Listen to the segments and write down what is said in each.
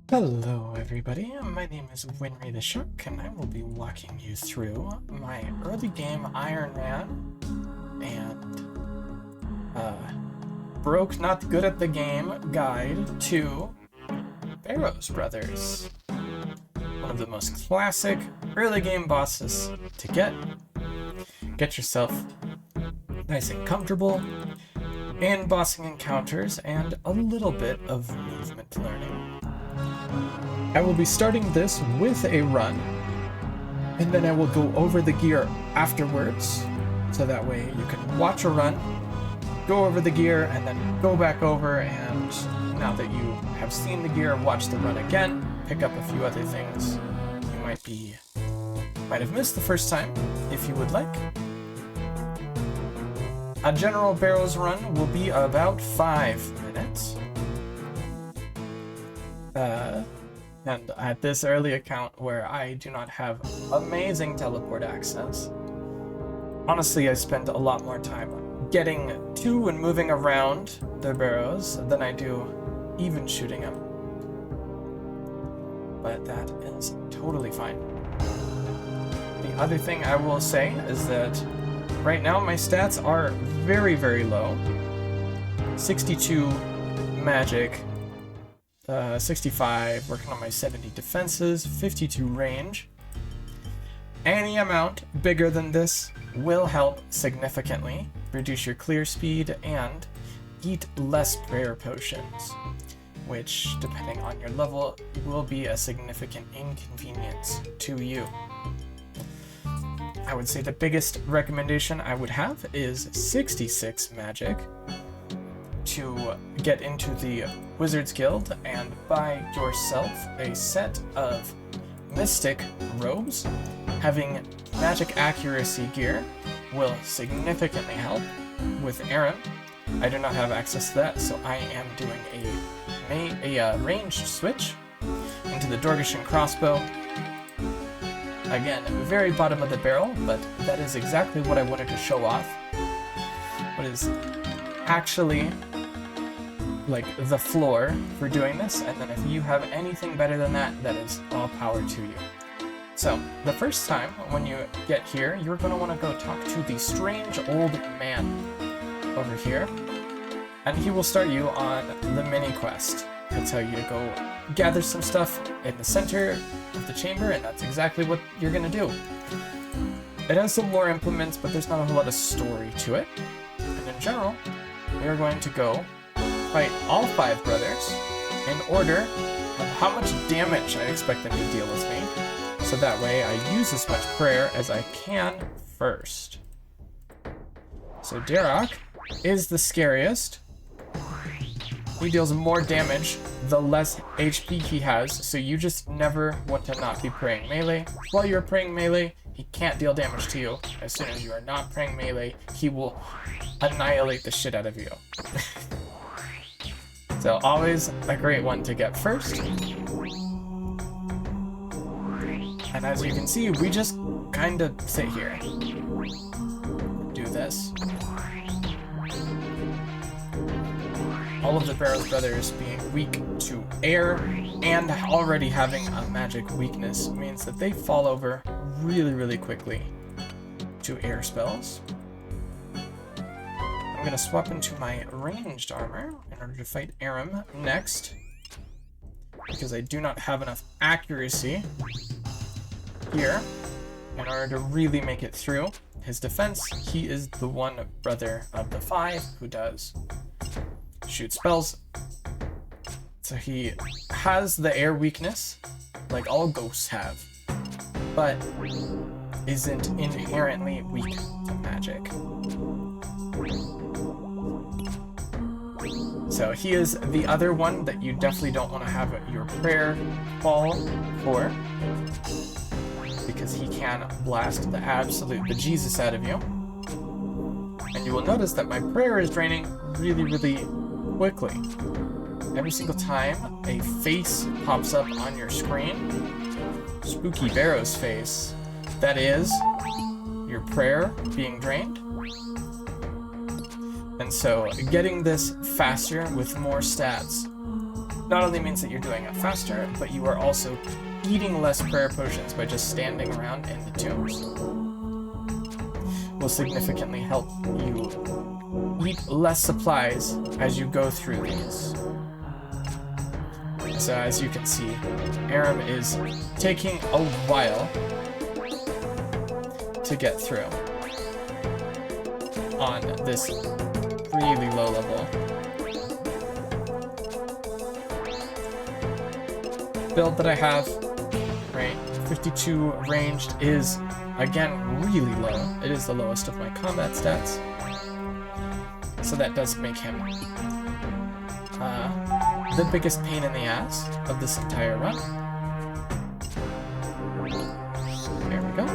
Hello everybody, my name is Winry the Shark, and I will be walking you through my early game Ironman and Broke Not Good at the Game guide to Barrows Brothers. One of the most classic early game bosses to get. Get yourself nice and comfortable in bossing encounters and a little bit of movement learning. I will be starting this with a run, and then I will go over the gear afterwards, so that way you can watch a run, go over the gear, and then go back over, and now that you have seen the gear, watch the run again, pick up a few other things you might have missed the first time, if you would like. A general Barrows run will be about 5 minutes. And at this early account where I do not have amazing teleport access, honestly I spend a lot more time getting to and moving around the barrows than I do even shooting them. But that is totally fine. The other thing I will say is that right now my stats are very, very low. 62 magic, 65, working on my 70 defenses, 52 range. Any amount bigger than this will help significantly reduce your clear speed and eat less prayer potions, which, depending on your level, will be a significant inconvenience to you. I would say the biggest recommendation I would have is 66 magic to get into the Wizards Guild and buy yourself a set of Mystic robes. Having magic accuracy gear will significantly help with Aaron. I do not have access to that, so I am doing a ranged switch into the Dorgishan crossbow. Again, very bottom of the barrel, but that is exactly what I wanted to show off. What is actually like the floor for doing this, and then if you have anything better than that, that is all power to you. So, the first time when you get here, you're going to want to go talk to the strange old man over here, and he will start you on the mini quest. He'll tell you to go gather some stuff in the center of the chamber, and that's exactly what you're going to do. It has some lore implements, but there's not a whole lot of story to it. And in general, we are going to go fight all 5 brothers in order of how much damage I expect them to deal with me, so that way I use as much prayer as I can first. So Darok is the scariest. He deals more damage the less HP he has, so you just never want to not be praying melee. While you're praying melee, he can't deal damage to you. As soon as you are not praying melee, he will annihilate the shit out of you. So always a great one to get first. And as you can see, we just kind of sit here and do this. All of the Barrows brothers being weak to air and already having a magic weakness means that they fall over really, really quickly to air spells. I'm going to swap into my ranged armor in order to fight Aram next, because I do not have enough accuracy here in order to really make it through his defense. He is the one brother of the 5 who does shoot spells, so he has the air weakness like all ghosts have, but isn't inherently weak to magic. So he is the other one that you definitely don't want to have your prayer fall for, because he can blast the absolute bejesus out of you. And you will notice that my prayer is draining really, really quickly. Every single time a face pops up on your screen, Spooky Barrows face, that is your prayer being drained. And so getting this faster with more stats not only means that you're doing it faster, but you are also eating less prayer potions by just standing around in the tombs. Will significantly help you eat less supplies as you go through these. So as you can see, Aram is taking a while to get through on this really low level build that I have. Right, 52 ranged is again really low. It is the lowest of my combat stats, so that does make him the biggest pain in the ass of this entire run. There we go.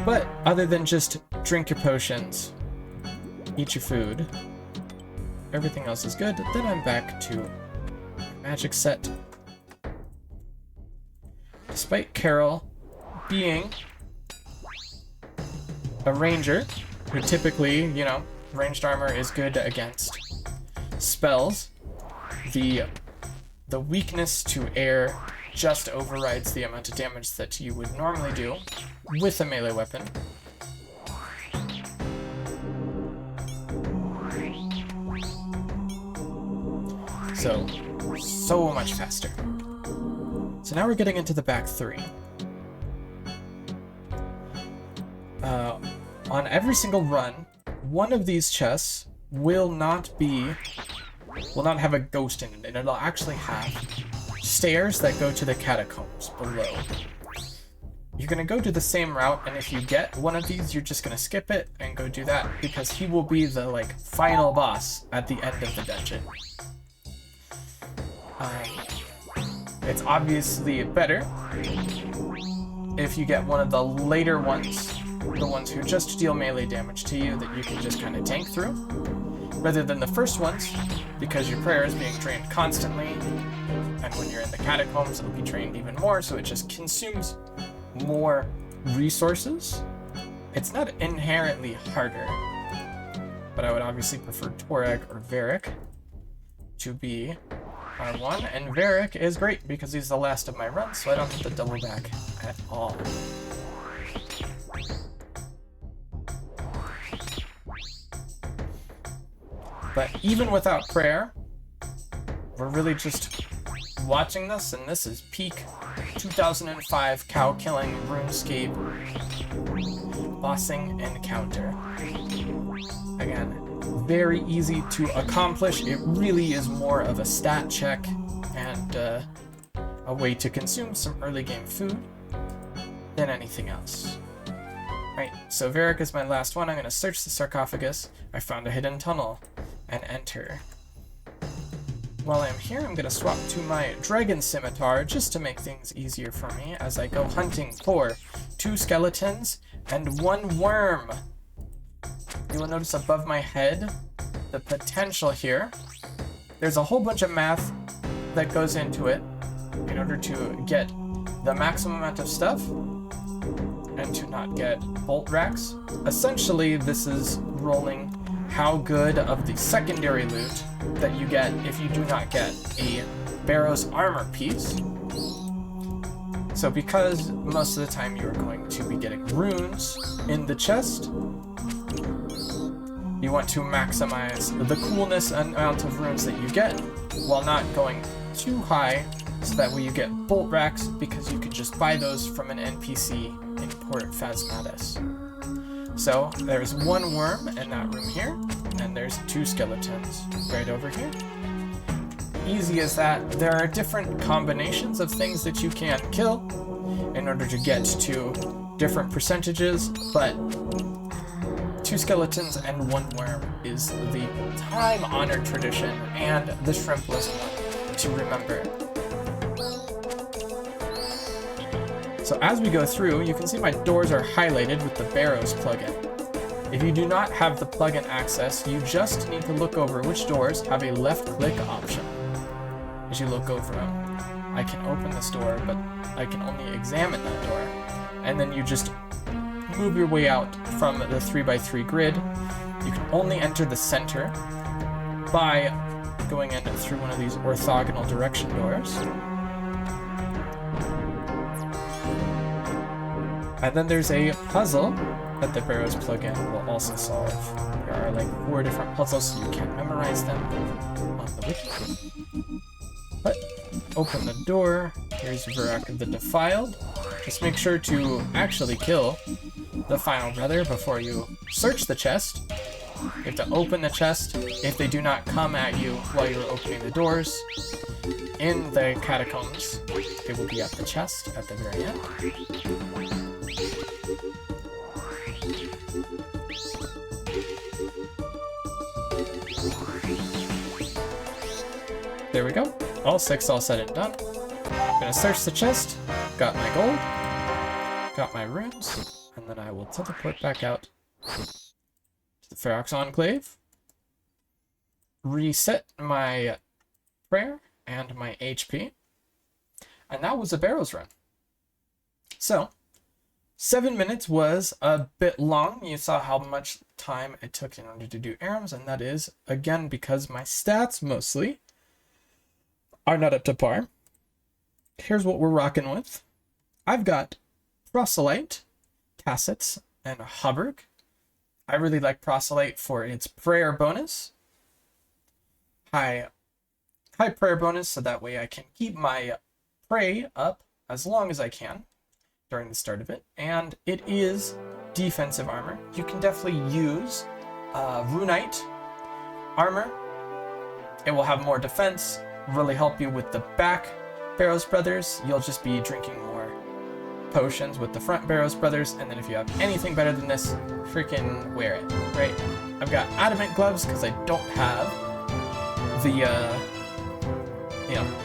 But other than just drink your potions, eat your food, everything else is good. Then I'm back to magic set. Despite Carol being a ranger, who typically, you know, ranged armor is good against spells, the weakness to air just overrides the amount of damage that you would normally do with a melee weapon. So much faster. So now we're getting into the back three. On every single run, one of these chests will not have a ghost in it, and it'll actually have stairs that go to the catacombs below. You're gonna go to the same route, and if you get one of these, you're just gonna skip it and go do that, because he will be the like final boss at the end of the dungeon. It's obviously better if you get one of the later ones, the ones who just deal melee damage to you that you can just kind of tank through, rather than the first ones, because your prayer is being drained constantly, and when you're in the catacombs it'll be drained even more, so it just consumes more resources. It's not inherently harder, but I would obviously prefer Torag or Varric to be R1, and Varric is great because he's the last of my runs, so I don't have to double back at all. But even without prayer, we're really just watching this, and this is peak 2005 cow-killing RuneScape bossing encounter. Again, very easy to accomplish. It really is more of a stat check and a way to consume some early game food than anything else. Right, so Varric is my last one. I'm going to search the sarcophagus. I found a hidden tunnel and enter. While I'm here, I'm going to swap to my dragon scimitar just to make things easier for me as I go hunting for 2 skeletons and 1 worm. You will notice above my head the potential here. There's a whole bunch of math that goes into it in order to get the maximum amount of stuff and to not get bolt racks. Essentially, this is rolling how good of the secondary loot that you get if you do not get a Barrows armor piece. So because most of the time you are going to be getting runes in the chest, you want to maximize the coolness and amount of runes that you get while not going too high, so that way you get bolt racks, because you could just buy those from an NPC in Port Phasmatis. So there's 1 worm in that room here, and there's 2 skeletons right over here. Easy as that. There are different combinations of things that you can kill in order to get to different percentages, but 2 skeletons and 1 worm is the time-honored tradition and the shrimplest one to remember. So as we go through, you can see my doors are highlighted with the Barrows plugin. If you do not have the plugin access, you just need to look over which doors have a left-click option. As you look over them, I can open this door, but I can only examine that door. And then you just move your way out from the 3x3 grid. You can only enter the center by going in through one of these orthogonal direction doors. And then there's a puzzle that the Barrows plugin will also solve. There are like 4 different puzzles, so you can memorize them on the wiki. But open the door. Here's Virak the Defiled. Just make sure to actually kill the final brother before you search the chest. You have to open the chest. If they do not come at you while you're opening the doors in the catacombs, they will be at the chest at the very end. There we go. All 6 all said and done. I'm gonna search the chest. Got my gold. Got my runes. And then I will teleport back out to the Ferox Enclave. Reset my prayer and my HP. And that was a Barrows run. So, 7 minutes was a bit long. You saw how much time it took in order to do errands, and that is, again, because my stats mostly are not up to par. Here's what we're rocking with. I've got Proselyte, Tassets, and Hubbard. I really like Proselyte for its prayer bonus. High prayer bonus, so that way I can keep my pray up as long as I can during the start of it. And it is defensive armor. You can definitely use Runite armor. It will have more defense, really help you with the back Barrows Brothers. You'll just be drinking more potions with the front Barrows Brothers, and then if you have anything better than this, freaking wear it, right? I've got adamant gloves because I don't have the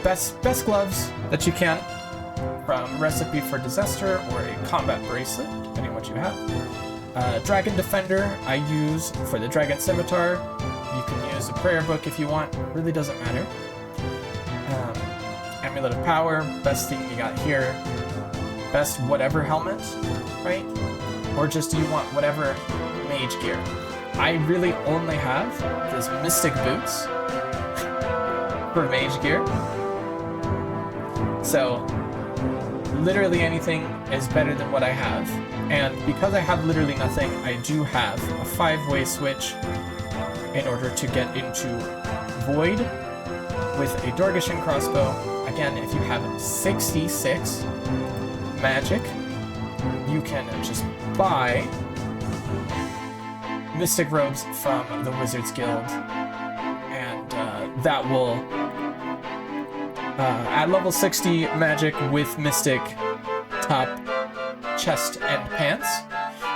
best gloves that you can from Recipe for Disaster or a combat bracelet, depending on what you have. Dragon Defender I use for the Dragon Scimitar. You can use a prayer book if you want, really doesn't matter. Amulet of Power, best thing you got here. Best whatever helmet, right? Or just you want whatever mage gear. I really only have these Mystic Boots for mage gear. So literally anything is better than what I have. And because I have literally nothing, I do have a 5-way switch in order to get into Void with a Dorgishan crossbow. Again, if you have 66 magic, you can just buy Mystic Robes from the Wizards Guild, and that will, at level 60 magic with Mystic top, chest, and pants,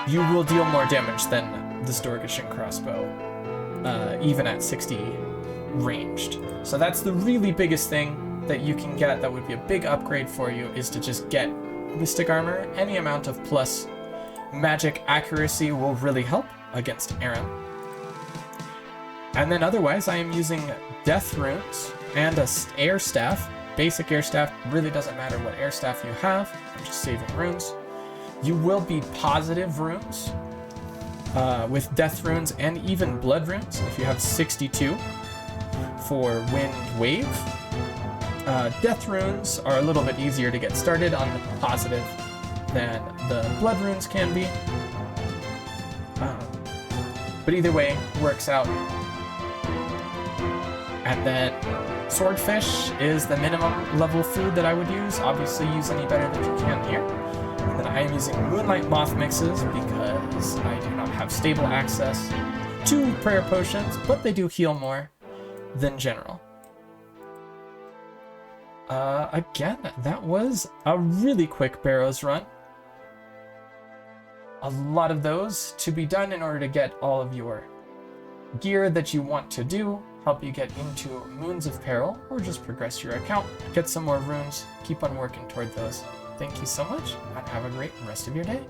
you will deal more damage than this Dorgishan crossbow, even at 60 ranged. So that's the really biggest thing that you can get that would be a big upgrade for you, is to just get Mystic Armor. Any amount of plus magic accuracy will really help against Aaron. And then otherwise, I am using Death Runes and a Air Staff. Basic Air Staff, really doesn't matter what Air Staff you have. I'm just saving runes. You will be positive runes with Death Runes and even Blood Runes if you have 62 for Wind Wave. Death Runes are a little bit easier to get started on the positive than the Blood Runes can be. But either way, works out. And then Swordfish is the minimum level food that I would use. Obviously use any better than you can here. And then I am using Moonlight Moth mixes because I do not have stable access to prayer potions, but they do heal more than general. Again, that was a really quick Barrows run. A lot of those to be done in order to get all of your gear that you want to do, help you get into Moons of Peril, or just progress your account, get some more runes, keep on working toward those. Thank you so much, and have a great rest of your day.